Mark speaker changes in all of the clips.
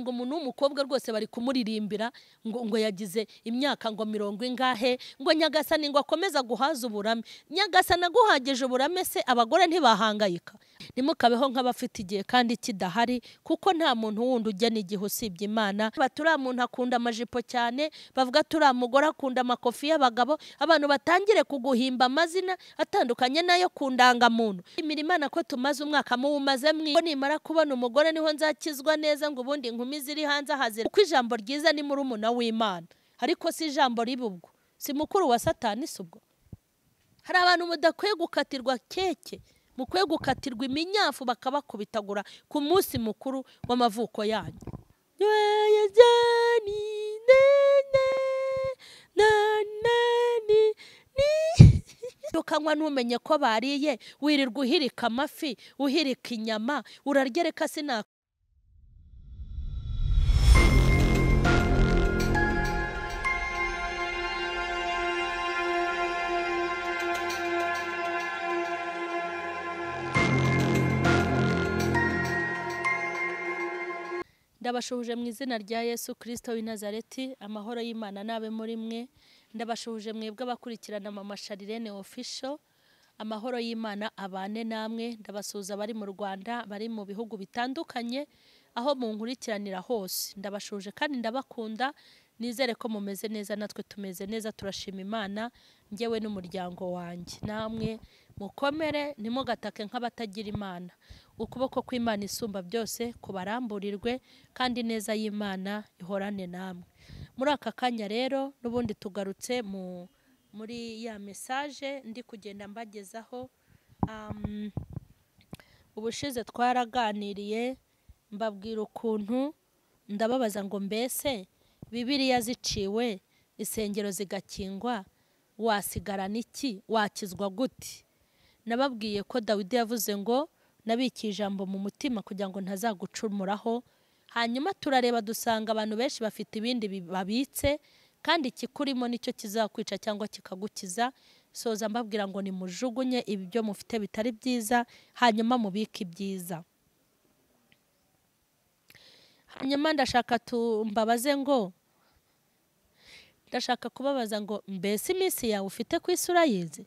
Speaker 1: ngo umuntu w'umukobwa rwose bari kumuririmbira ngo yagize imyaka ngo 70 ingahe, ngo nyagasani ngo akomeza guhaza uburame. Nyagasani aguhageje uburame se abagore ntibahangayika? Nimukabeho nk'abafite igihe kandi kidahari, kuko nta muntu wundi ugena igihe usibye Imana. Baturiya muntu akunda amajipo cyane, bavuga turiya mugore akunda amakofi y'abagabo, abantu batangire kuguhimba amazina atandukanye nayo kundangamuntu. Imana ko tumaze umwaka muwumaze mwi, nimara kubona umugore niho nzakizwa neza, ngo ubundi inkumi ziri hanze hazira. Kuko ijambo ryiza ni murumuna w'Imana, ariko si ijambo ribubwo, si mukuru wa Satani subwo. Hari abantu mudakwiye gukatirwa keke, mukwiye gukatirwa iminyafu bakabakubitagura ku munsi mukuru w'amavuko yanyu. Ukanywa ntumenye ko bariye, wirirwa uhirika amafi, uhirika inyama, urargereka sinaka. Ndabashuhuje mu izina rya Yesu Kristo w'i Nazareti, amahoro y'Imana nabe muri mwe. Ndabashuhuje mwebwe abakurikirana M.Charlene official, amahoro y'Imana abane namwe. Ndabasuhuza bari mu Rwanda, bari mu bihugu bitandukanye, aho munkurikiranira hose. Ndabashuhuje kandi ndabakunda, nizere ko mumeze neza, natwe tumeze neza, turashima Imana, ngewe n'umuryango wanjye. Namwe mukomere, ntimugatake nk'abatagira Imana. Ukuboko kw'Imana isumba byose kubaramburirwe, kandi neza y'Imana ihorane namwe. Muri aka kanya rero n'ubundi tugarutse muri ya message ndi kugenda mbagezaho. Ubushize twaraganiriye mbabwira ukuntu ndababaza ngo mbese Bibiliya ziciwe, isengero zigakingwa, wasigarana iki, wakizwa gute? Nababwiye ko Dawidi yavuze ngo nabikiye ijambo mu mutima kugira ngo ntazagucumuraho. Hanyuma turareba dusanga abantu benshi bafite ibindi babitse, kandi ikikurimo nicyo kizakwica cyangwa kikagukiza. Soza mbabwira ngo nimujugunye ibyo mufite bitari byiza, hanyuma mubike ibyiza. Hanyuma ndashaka kubabaza ngo mbese iminsi yawe ufite ku isi urayizi?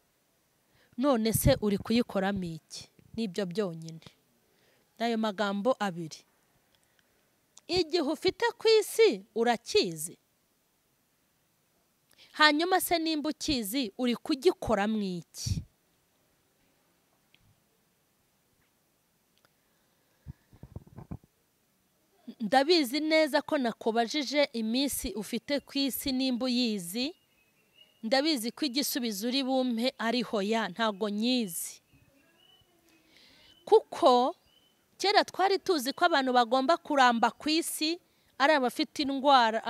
Speaker 1: None se uri kuyikoramo iki? Nibyo byonyine, n'ayo magambo abiri. Igihe ufite ku isi urakizi? Hanyuma se nimba ukizi uri kugikoramo iki? Ndabizi neza ko nakubajije iminsi ufite ku isi nimba uyizi. Ndabizi ko igisubizo uri bumpe ari hoya, ntago nyizi. Kuko kera twari tuzi ko abantu bagomba kuramba ku isi ari abafite indwara,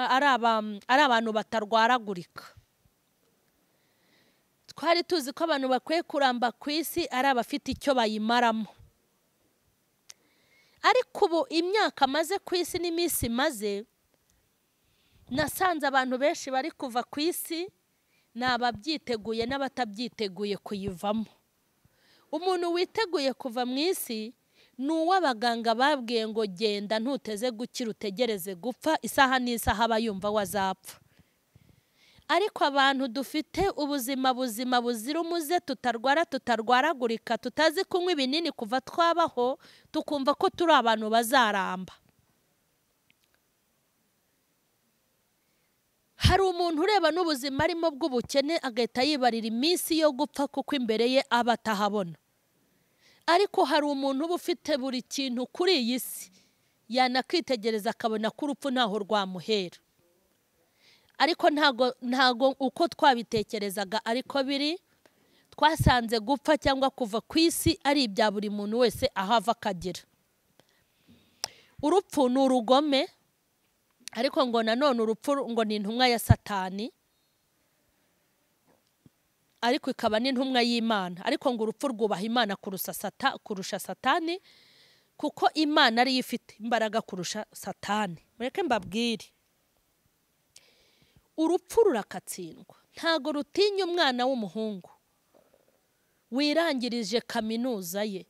Speaker 1: ari abantu batarwaragurika. Twari tuzi ko abantu bakwiye kuramba ku isi ari abafite icyo bayimaramo. Ariko ubu imyaka maze ku isi n'iminsi maze, nasanze abantu benshi bari kuva ku isi ni ababyiteguye n'abatabyiteguye kuyivamo. Umuntu witeguye kuva mu isi ni uw'abaganga babwiye ngo genda ntuteze gukira, utegereze gupfa, isaha n'isaha aba yumva wazapfa. Ariko abantu dufite ubuzima buzira umuze, tutarwaragurika, tutazi kunywa ibinini kuva twabaho, tukumva ko turi abantu bazaramba. Hari umuntu ureba n'ubuzima arimo bw'ubukene agahita yibarira iminsi yo gupfa kuko imbere ye aba atahabona. Ariko hari umuntu uba ufite buri kintu kuri iyi si, yanakwitegereza akabona ko urupfu ntaho rwamuhera. Ariko ntago uko twabitekerezaga ariko biri. Twasanze gupfa cyangwa kuva ku isi ari ibya buri muntu wese aho ava akagera. Urupfu ni urugome, ariko ngo nanone urupfu ngo ni intumwa ya Satani, ariko ikaba n'intumwa y'Imana. Ariko ngo urupfu rwubaha Imana kurusha Satani, kuko Imana ariyo ifite imbaraga kurusha Satani. Mureke mbabwire, urupfu rurakatsindwa. Ntago rutinya umwana w'umuhungu wirangirije kaminuza ye,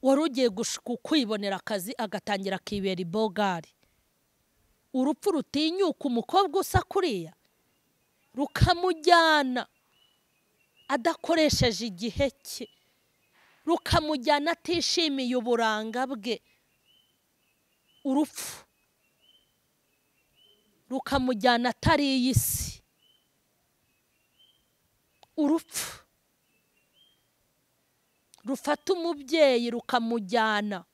Speaker 1: wari ugiye kwibonera akazi agatangira akibera ibogari. Urupfu rutinyuka umukobwa usa kuriya rukamujyana adakoresheje igihe cye, rukamujyana atishimiye uburanga bwe. Urupfu rukamujyana atari iy'isi. Urupfu rufata umubyeyi rukamujyana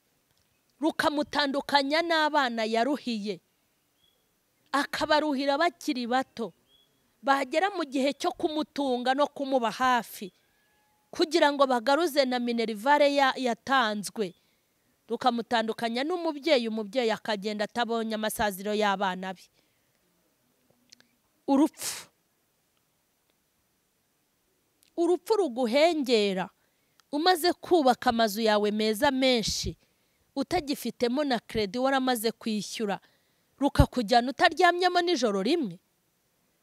Speaker 1: rukamutandukanya n'abana yaruhiye, akabaruhira bakiri bato, bagera mu gihe cyo kumutunga no kumuba hafi kugira ngo bagaruze na minerivare yatanzwe, rukamutandukanya n'umubyeyi, umubyeyi akagenda atabonye amasaziro y'abana be. Urupfu ruguhengera umaze kubaka amazu yawe meza menshi, utagifitemo na kredi waramaze kwishyura, rukakujyana utaryamyemo nijoro rimwe.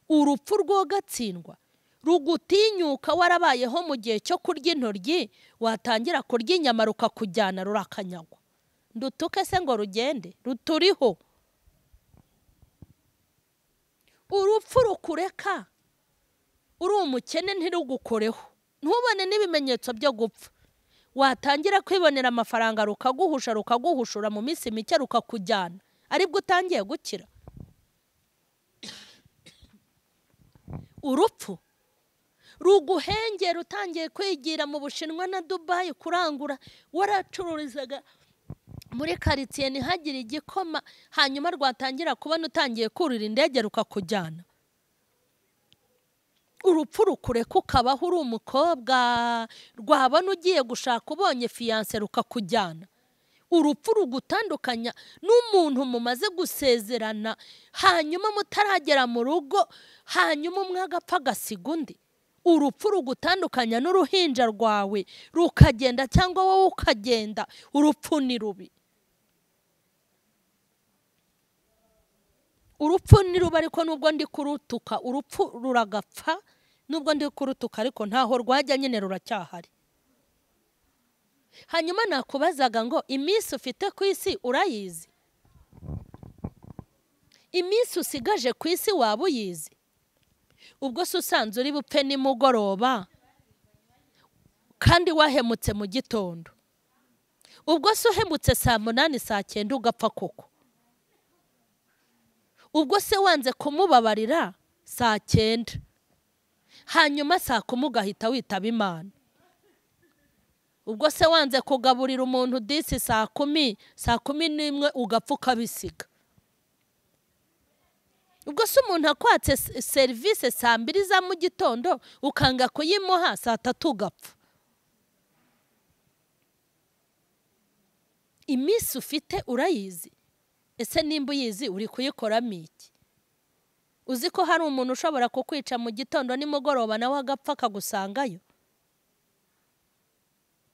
Speaker 1: Urupfu rwogatsindwa rugutinyuka warabayeho mu gihe cyo kurya intoryi, watangira kurya inyama rukakujyana rurakanyagwa. Ndutuke se ngo rugende? Ruturiho. Urupfu rukureka uri umukene ntirugukoreho, ntubone n'ibimenyetso byo gupfa. Watangira kwibonera amafaranga rukaguhushura mu minsi mike rukakujyana, aribwo utangiye gukira. Urupfu ruguhengera utangiye kwigira mu Bushinwa na Dubai kurangura, waracururizaga muri karitsiye ntihagire igikoma, hanyuma rwatangira kubona utangiye kurira indege rukakujyana. Urupfu rukureka ukabaho uri umukobwa, rwabona ugiye gushaka ubonye fiyanse rukakujyana. Urupfu rugutandukanya n'umuntu mumaze gusezerana, hanyuma mutaragera mu rugo, hanyuma umwe agapfa agasiga undi. Urupfu rugutandukanya n'uruhinja rwawe rukagenda cyangwa wowe ukagenda. Urupfu ni rubi. Urupfu ni rubi, ariko nubwo ndi kurutuka urupfu ruragapfa. Nubwo ndi kurutuka ariko ntaho rwajya, nyine ruracyahari. Hanyuma nakubazaga ngo iminsi ufite ku isi urayizi? Iminsi usigaje ku isi waba uyizi? Ubwo se usanze uri bupfe nimugoroba kandi wahemutse mu gitondo, ubwo se uhemutse saa 8 saa 9 ugapfa koko? Ubwo se wanze kumubabarira saa 9 hanyuma saa 10 ugahita witaba Imana? Ubwo se wanze kugaburira umuntu disi saa 10 ugapfa ukabisiga? Ubwo se umuntu akwatse serivisi saa 2 za mu gitondo ukanga kuyimuha saa 3 ugapfa? Iminsi ufite urayizi? Ese nimba uyizi uri kuyikoramo iki? Uzi ko hari umuntu ushobora kukwica mu gitondo nimugoroba nawe agapfa akagusangayo?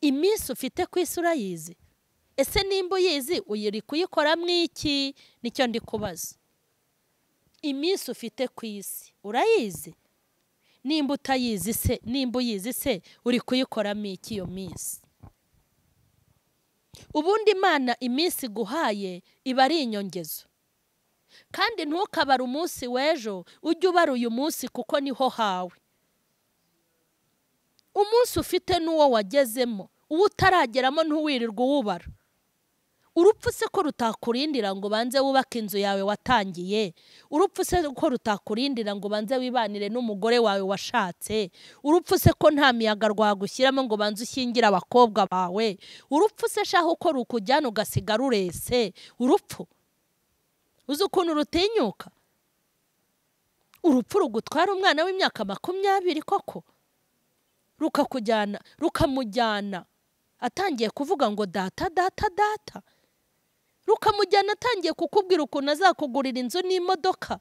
Speaker 1: Iminsi ufite ku isi urayizi? Ese nimba uyizi uri kuyikoramo iki? Nicyo ndi kubaza. Iminsi ufite ku isi urayizi? Nimba utayizi se, nimba uyizi se uri kuyikoramo iki iyo minsi? Ubundi Imana iminsi guhaye iba ari inyongezo, kandi ntukabara umunsi w'ejo, ujye ubara uyu munsi kuko niho hawe. Umunsi ufite n'uwo wagezemo, uwo utarageramo ntuwirirwa uwubara. Urupfu se ko rutakurindira ngo banze wubake inzu yawe watangiye? Urupfu se ko rutakurindira ngo banze wibanire n'umugore wawe washatse? Urupfu se ko nta miyaga rwagushyiramo ngo banze ushyingire abakobwa bawe? Urupfu se shaho ko rukujyana ugasiga rurese? Urupfu uzi ukuntu rutinyuka? Urupfu rugutwara umwana w'imyaka 20 koko, rukakujyana rukamujyana atangiye kuvuga ngo data data data, rukamujyana atangiye kukubwira ukuntu azakugurira inzu n'imodoka,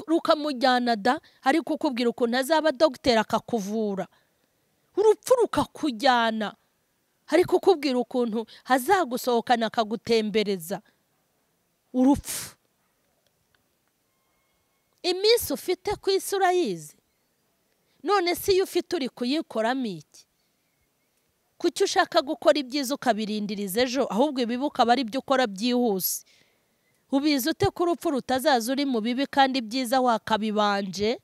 Speaker 1: rukamujyana da ari kukubwira ukuntu azaba dogiteri akakuvura. Urupfu rukakujyana ari kukubwira ukuntu hazagusohokana akagutembereza. Urupfu. Iminsi ufite ku isi urayizi? None si iyo ufite uri kuyikoramo iki? kuki ushaka gukora ibyiza ukabirindiriza ejo ahubwo ibibi ukaba ari byo ukora byihuse? ubizi ute ko urupfu rutazaza uri mu bibi kandi ibyiza wakabibanje?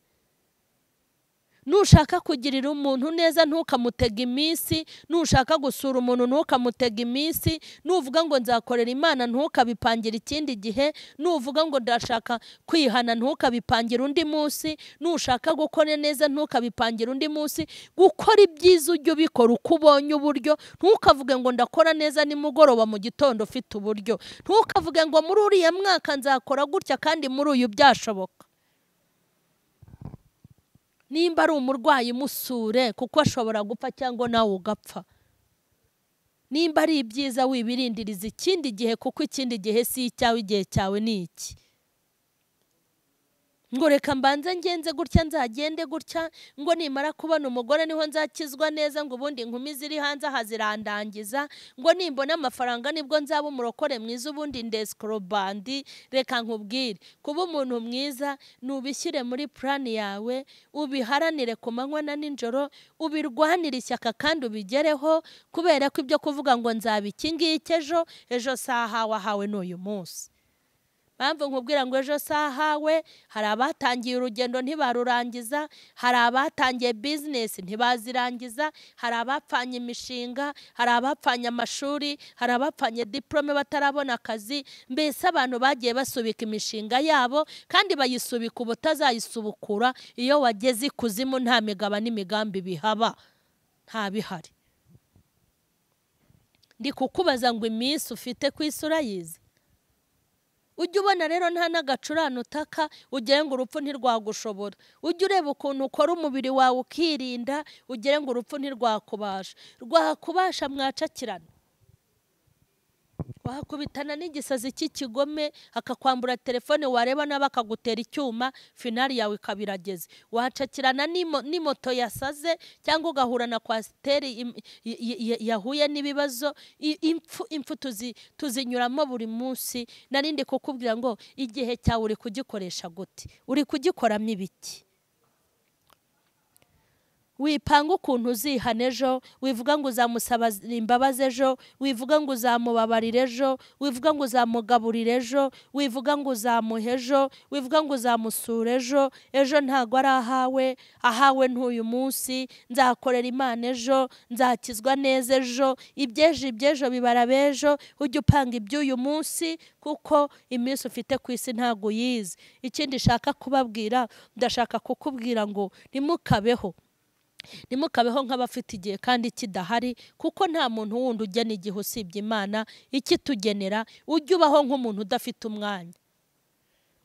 Speaker 1: nushaka kugirira umuntu neza ntukamutega iminsi, nushaka gusura umuntu ntukamutega iminsi, nuvuga ngo nzakorera Imana ntukabipangire ikindi gihe, nuvuga ngo ndashaka kwihana ntukabipangire undi munsi, nushaka gukora neza ntukabipangire undi munsi. Gukora ibyiza ujye ubikora uko ubonye uburyo. Ntukavuge ngo ndakora neza nimugoroba mu gitondo ufite uburyo. Ntukavuge ngo muri uriya mwaka nzakora gutya kandi muri uyu byashoboka. Nimba ari umurwayi musure kuko ashobora gupfa cyangwa nawe ugapfa. Nimba ari ibyiza wibirindiriza ikindi gihe kuko ikindi gihe si icyawe, igihe cyawe ni iki. ngo reka mbanze ngenze gutya nzagende gutya, ngo nimara kubona umugore niho nzakizwa neza, ngo ubundi inkumi ziri hanze hazirandangiza, ngo nimbona amafaranga nibwo nzaba umurokore mwiza, ubundi ndeskorobandi. Reka nkubwire, kuba umuntu mwiza nubishyire muri plan yawe, ubiharanire ku manywa na nijoro, ubirwanire ishyaka kandi ubigereho, kubera ko ibyo kuvuga ngo nzaba iki ngiki ejo saha wahawe n'uyu munsi. Mpamvu nkubwira ngo ejo sahawe, hari abatangiye urugendo ntibarurangiza, hari abatangiye business ntibazirangiza, hari abapfanye imishinga, hari abapfanye amashuri, hari abapfanye diplome batarabona akazi. Mbese abantu bagiye basubika imishinga yabo kandi bayisubika ubutazayisubukura. Iyo wageze ikuzimu nta migaba n'imigambi bihaba, nta bihari. Ndi kukubaza ngo iminsi ufite ku isi urayizi? Ujye ubona rero nta n'agacurane utaka ugire ngo urupfu ntirwagushobora. Ujye ureba ukuntu ukora umubiri wawe ukirinda, ugire ngo urupfu ntirwakubasha. Rwakubasha mwacakirana, wakubitana n'igisazi cy'ikigome akakwambura telefone, wareba nawe akagutera icyuma, finali yawe ikabirageze. Wacakirana n'imoto yasaze, cyangwa ugahura na kwasiteri yahuye n'ibibazo. Impfu tuzinyuramo buri munsi. Narindi kukubwira ngo igihe cyawe uri kugikoresha gute, uri kugikoramo ibiki? Wipanga ukuntu uzihana ejo, wivuga ngo uzamusaba imbabazi ejo, wivuga ngo uzamubabarira ejo, wivuga ngo uzamugaburira ejo, wivuga ngo uzamuha ejo, wivuga ngo uzamusura ejo. Ejo ntago ari ahawe ntuyu munsi. Nzakorera Imana ejo, nzakizwa neza ejo, ibyejo bibara bejo. Ujye upanga iby'uyu munsi kuko iminsi ufite ku isi ntago uyizi. Ikindi shaka kubabwira, ndashaka kukubwira ngo nimukabeho nk'abafite igihe kandi kidahari, kuko nta muntu wundi ugena igihe usibye Imana ikitugenera. Ujye ubaho nk'umuntu udafite umwanya,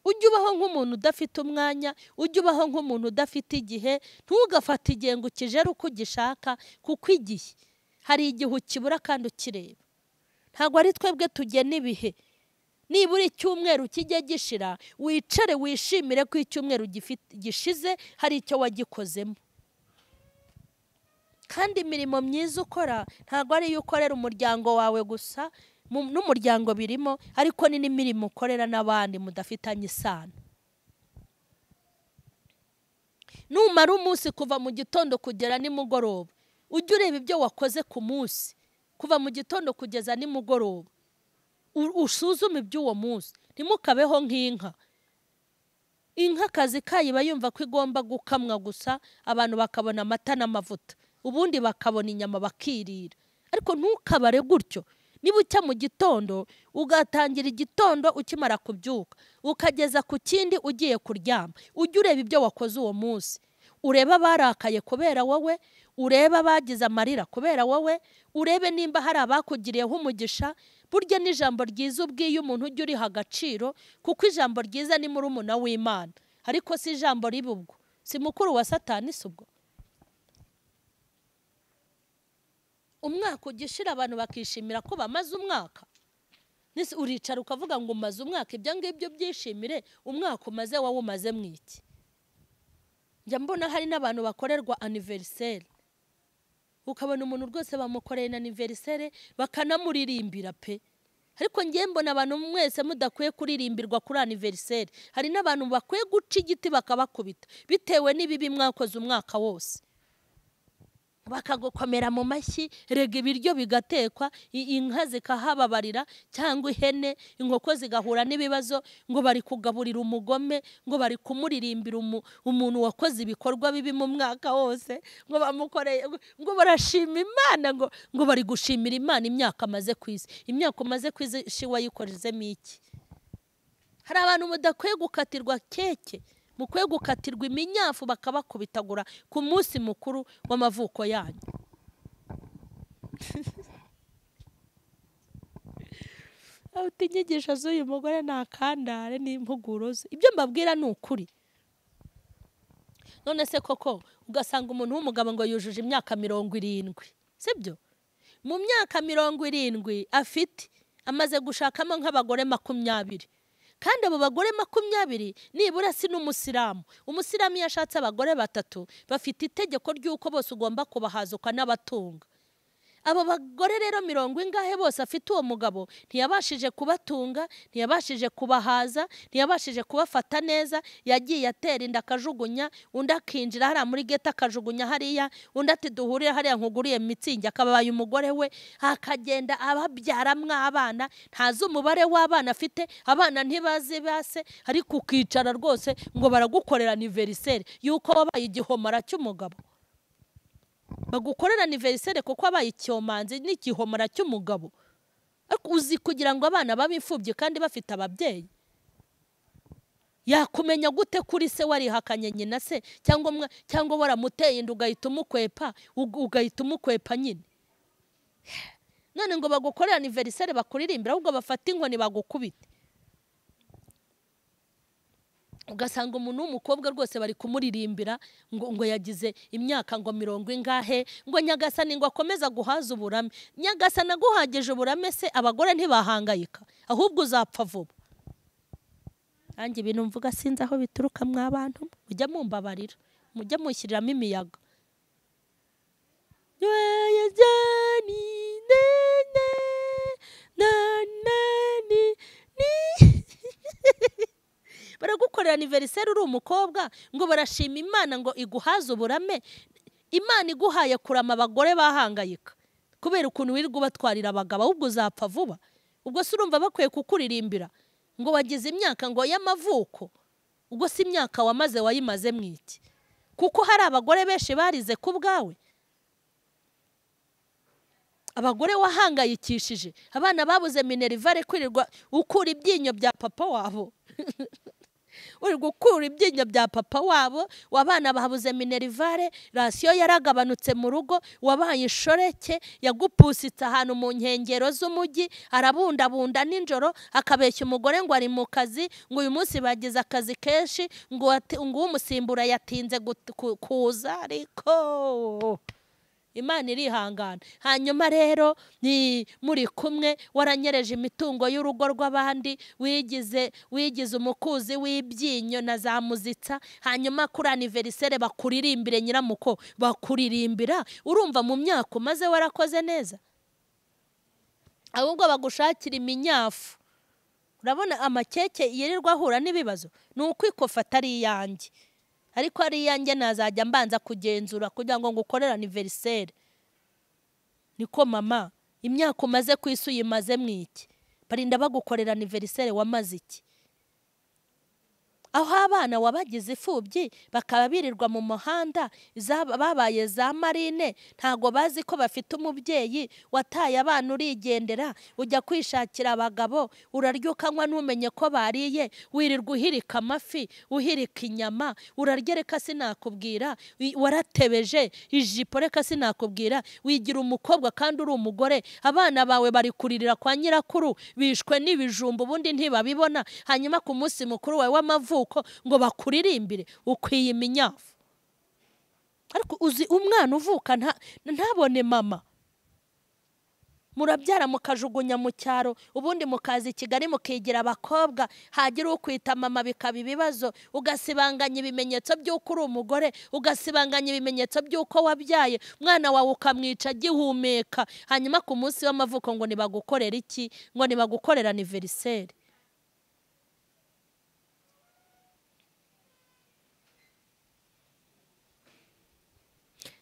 Speaker 1: ujye ubaho nk'umuntu udafite umwanya, ujye ubaho nk'umuntu udafite igihe. Ntugafate igihe ngo ukijere uko ugishaka, kuko igihe hari igihe ukibura kandi ukireba. Ntabwo ari twebwe tugena ibihe. Nibura icyumweru kijye gishira, wicare wishimire ko icyumweru gishize hari icyo wagikozemo. Kandi imirimo myiza ukora ntabwo ari iyo ukorera umuryango wawe gusa, n'umuryango birimo, ariko ni n'imirimo ukorera n'abandi mudafitanye isano. Numara umunsi kuva mu gitondo kugera nimugoroba, ujye ureba ibyo wakoze ku munsi kuva mu gitondo kugeza nimugoroba, usuzume iby'uwo munsi. Ntimukabeho nk'inka. Inka akazi kayo iba yumva ko igomba gukamwa gusa, abantu bakabona amata n'amavuta, ubundi bakabona inyama bakirira. Ariko ntukabare gutyo. Niba ucya mu gitondo, ugatangira igitondo ukimara kubyuka, ukageza ku kindi ugiye kuryama, ujye ureba ibyo wakoze uwo munsi. Urebe abarakaye kubera wowe, urebe abagize amarira kubera wowe, urebe nimba hari abakugiriyeho umugisha. Burya n'ijambo ryiza ubwiye umuntu ujye uriha agaciro, kuko ijambo ryiza ni murumuna w'Imana, ariko si ijambo ribi ubwo, si mukuru wa Satani si ubwo. Umwaka ugishira abantu bakishimira ko bamaze umwaka. Uricara ukavuga ngo umaze umwaka, ibyo ngibyo byishimire. Umwaka umaze wowe umaze mwiki? Njya mbona hari n'abantu bakorerwa anniversaire, ukabona umuntu rwose bamukoreye na anniversaire bakanamuririmbira pe. Ariko ngiye mbona abantu mwese mudakwiye kuririmbirwa kuri anniversaire. Hari n'abantu bakwiye guca igiti bakabakubita bitewe n'ibibi mwakoze umwaka wose. bakagukomera mu mashyi, rega ibiryo bigatekwa, inka zikahababarira cyangwa ihene, inkoko zigahura n'ibibazo, ngo bari kugaburira umugome, ngo bari kumuririmbira umuntu wakoze ibikorwa bibi mu mwaka wose, ngo bamukoreye, ngo barashima Imana, ngo bari gushimira Imana imyaka amaze ku isi. Imyaka umaze ku isi wayikorezemo iki? Hari abantu mudakwiye gukatirwa keke, mukwiye gukatirwa iminyafu bakabakubitagura ku munsi mukuru w'amavuko yanyu. Inyigisho z'uyu mugore ntakandare n'impuguro ze, ibyo mbabwira ni ukuri. None se koko ugasanga umuntu w'umugabo ngo yujuje imyaka 70, sibyo? Mu myaka 70 afite, amaze gushakamo nk'abagore 20. Kandi abo bagore 20 nibura si n'umusilamu. Umusilamu yashatse abagore 3, bafite itegeko ry'uko bose ugomba kubahazuka n'abatunga. Abo bagore rero 70 bose afite uwo mugabo ntiyabashije kubatunga, ntiyabashije kubahaza, ntiyabashije kubafata neza. Yagiye atera inda akajugunya, undi akinjira hariya muri geta akajugunya hariya, undi ati duhurire hariya nkuguriye mitsingi, akabaye umugore we, akagenda ababyaramwo abana, ntazi umubare w'abana afite, abana ntibazi base, ariko ukicara rwose ngo baragukorera anniversaire yuko wabaye igihomora cy'umugabo. Bagukorera anniversaire kuko abaye icyomanzi n'igihomora cy'umugabo. Ariko uzi kugira ngo abana babifubye kandi bafite ababyeyi, yakumenya gute kuri se warihakanye nyina se, cyangwa waramuteye inda ugahita umukwepa nyine. None ngo bagukorera anniversaire bakuririmbira, ahubwo bafata inkoni bagukubite. Ugasanga umuntu w'umukobwa rwose bari kumuririmbira ngo yagize imyaka ngo 70, ngo nyagasani ngo akomeza guhaza uburame. Nyagasani aguhagije uburame se abagore ntibahangayika, ahubwo uzapfa vuba. Ange ibintu mvuga sinzi aho bituruka mw'abantu, mujya mumbabarira, mujya mushyiriramo imiyaga. Baragukorera anniversaire uri umukobwa, ngo barashima Imana ngo iguhaze uburame. Imana iguhaye kurama abagore bahangayika kubera ukuntu wirirwa ubatwarira abagabo, ahubwo uzapfa vuba. Ubwo se urumva bakwiye kukuririmbira ngo wagize imyaka ngo y'amavuko? Ubwo si imyaka wamaze wayimaze mwiki? Kuko hari abagore benshi barize ku bwawe, abagore wahangayikishije, abana babuze minerivare kwirirwa ukura ibyinyo bya papa wabo. Uri gukura ibyinyo bya papa wabo, wabana babuze minerivare, rasiyo yaragabanutse mu rugo, wabaye inshoreke, yagupusitse ahantu mu nkengero z'umujyi, arabundabunda ninjoro, akabeshya umugore ngo ari mu kazi, ngo uyu munsi bagize akazi kenshi, ngo umusimbura yatinze kuza. Ariko Imana irihangana. Hanyuma rero ni muri kumwe waranyereje imitungo y'urugo rw'abandi, wigize umukuzi w'ibyinyo na za muzitsa, hanyuma kuri anniversaire bakuririmbire nyiramuko, bakuririmbira. Urumva mu myaka umaze warakoze neza? Ahubwo bagushakira iminyafu. Urabona amakeke yirirwa ahura n'ibibazo, ni ukwikofa atari iyanjye. Ariko ari iyanjye nazajya mbanza kugenzura kugira ngo ngukorere anniversaire. Niko mama, imyaka umaze ku isi uyimaze mwiki? Barinda bagukorera anniversaire wamaze iki? Aho abana wabagize ifubyi bakaba birirwa mu muhanda, babaye za marine, ntago bazi ko bafite umubyeyi, wataye abana urigendera, ujya kwishakira abagabo, uraryuka nkwa ntumenye ko bariye, wirirwa uhirika amafi, uhirika inyama, urarya reka sinakubwira, waratebeje ijipo reka sinakubwira, wigira umukobwa kandi uri umugore, abana bawe bari kuririra kwa nyirakuru, bishwe n'ibijumba ubundi ntibabibona, hanyuma ku munsi mukuru wawe w'amavuko ngo bakuririmbire, ukwiye iminyafu. Ariko uzi umwana uvuka ntabone mama, murabyara mukajugunya mu cyaro, ubundi mukaza i Kigali mukigira abakobwa, hagira ukwita mama bikaba ibibazo, ugasibanganya ibimenyetso by'uko uri umugore, ugasibanganya ibimenyetso by'uko wabyaye, mwana wawe ukamwica agihumeka, hanyuma ku munsi w'amavuko ngo nibagukorera iki? Ngo nibagukorera anniversaire.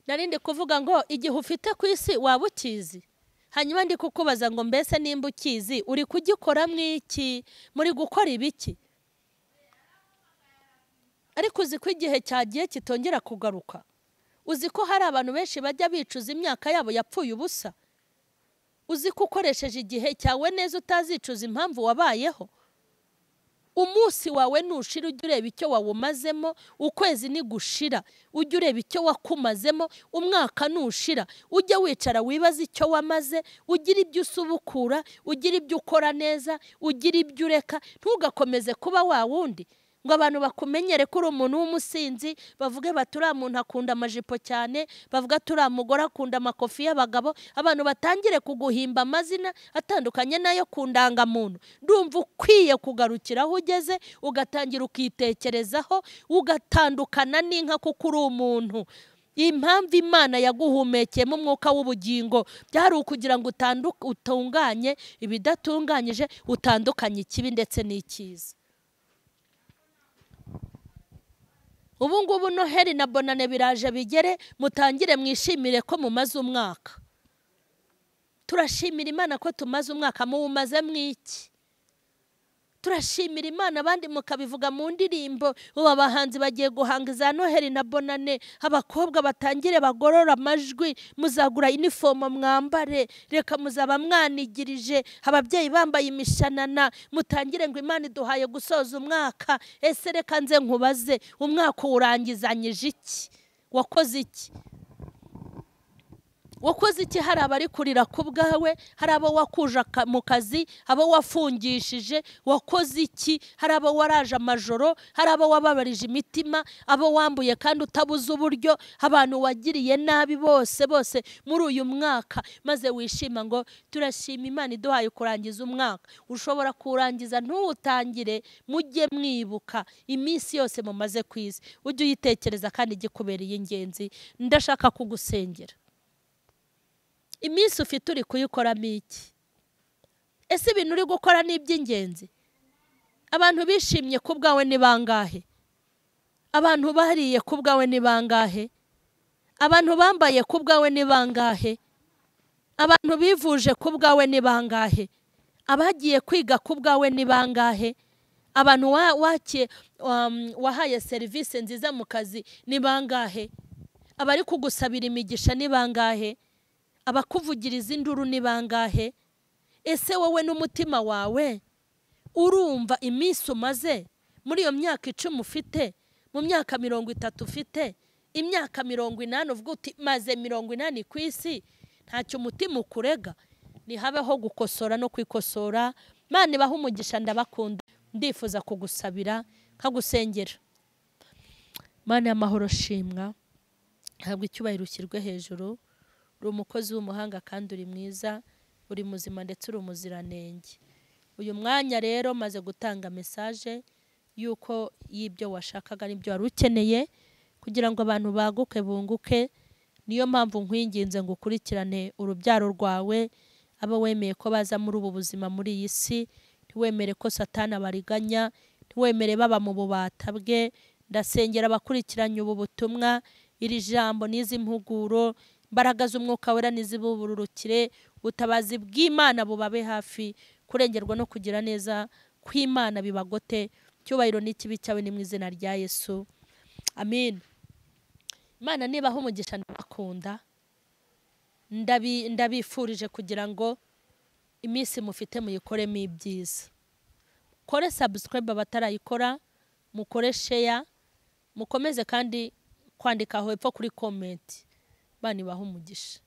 Speaker 1: narindi kuvuga ngo igihe ufite ku isi waba ukizi, hanyuma ndi kukubaza ngo mbese nimba ukizi uri kugikora mwiki, muri gukora ibiki? Ariko uzi ko igihe cyagiye kitongera kugaruka? Uzi ko hari abantu benshi bajya bicuza imyaka yabo yapfuye ubusa? Uzi ko ukoresheje igihe cyawe neza utazicuza impamvu wabayeho? Umunsi wawe nushira ujye ureba icyo wawumazemo, ukwezi nigushira ujye ureba icyo wakumazemo, umwaka nushira ujye wicara wibaza icyo wamaze, ugira ibyo usubukura, ugira ibyo ukora neza, ugira ibyo ureka, ntugakomeze kuba wa wundi ngo abantu bakumenyere ko uri umuntu w'umusinzi, bavuge bati uriya muntu akunda amajipo cyane, bavuga ati uriya mugore akunda amakofi y'abagabo, abantu batangire kuguhimba amazina atandukanye n'ayo ku ndangamuntu. Ndumva ukwiye kugarukira aho ugeze, ugatangira ukitekerezaho, ugatandukana n'inka kuko uri umuntu. Impamvu Imana yaguhumekeyemo umwuka w'ubugingo byari ukugira ngo utunganye ibidatunganyije, utandukanye ikibi ndetse n'icyiza. Ubu ngubu Noheli na Bonane biraje bigere, mutangire mwishimire ko mumaze umwaka. Turashimira Imana ko tumaze umwaka. Muwumaze mwiki? Turashimira Imana, abandi mukabivuga mu ndirimbo. Ubu abahanzi bagiye guhanga za Noheli na Bonane, abakobwa batangire bagorora amajwi, muzagura uniform mwambare, reka muzaba mwanigirije, ababyeyi bambaye imishanana, mutangire ngo Imana iduhaye gusoza umwaka. Ese reka nze nkubaze, umwaka urangizanyije iki? Wakoze iki? Wakoze iki? Hari abari kurira ku bwawe, hari abo wakuje mu kazi, abo wafungishije. Wakoze iki? Hari abo waraje amajoro, hari abo wababarije imitima, abo wambuye kandi utabuze uburyo, abantu wagiriye nabi bose muri uyu mwaka, maze wishima ngo turashima Imana iduhaye kurangiza umwaka. Ushobora kurangiza ntuwutangire, mujye mwibuka iminsi yose mumaze ku isi, ujye uyitekereza kandi igikubereye ingenzi. Ndashaka kugusengera. Iminsi ufite uri kuyikoramo iki? Ese ibintu uri gukora ni iby'ingenzi? Abantu bishimye ku bwawe ni bangahe? Abantu bariye ku bwawe ni bangahe? Abantu bambaye ku bwawe ni bangahe? Abantu bivuje ku bwawe ni bangahe? Abagiye kwiga ku bwawe ni bangahe? Abantu wahaye serivisi nziza mu kazi ni bangahe? Abari kugusabira imigisha ni bangahe? Abakuvugiriza induru ni bangahe? Ese wowe n'umutima wawe urumva iminsi umaze muri iyo myaka 10 ufite, mu myaka 30 ufite, imyaka 80 uvuga uti maze 80 ku isi, ntacyo umutima ukurega? Nihabeho gukosora no kwikosora. Imana ibahe umugisha, ndabakunda, ndifuza kugusabira nkagusengera. Imana y'amahoro shimwa, ntabwo icyubahiro ushyirwe hejuru. Uri umukozi w'umuhanga kandi uri mwiza, uri muzima ndetse uri umuziranenge. Uyu mwanya rero maze gutanga message yuko y'ibyo washakaga n'ibyo wari ukeneye kugira ngo abantu baguke bunguke. Niyo mpamvu nkwinginze ngo ukurikirane urubyaro rwawe, abo wemeye ko baza muri ubu buzima muri iyi si, ntiwemere ko Satani abariganya, ntiwemere baba mu bubata bwe. Ndasengera abakurikiranye ubu butumwa, iri jambo n'izi mpuguro, imbaraga z'umwuka wera nizibubururukire, ubutabazi bw'Imana bubabe hafi, kurengerwa no kugira neza kw'Imana bibagote. Cyubahiro n'ikibi cyawe ni mu izina rya Yesu, amen. Imana nibaho umugisha, ndabakunda, ndabifurije kugira ngo iminsi mufite muyikoremo ibyiza. Kore subscribe abatarayikora, mukore share, mukomeze kandi kwandika aho hepfo kuri comment. Imana ibahe umugisha.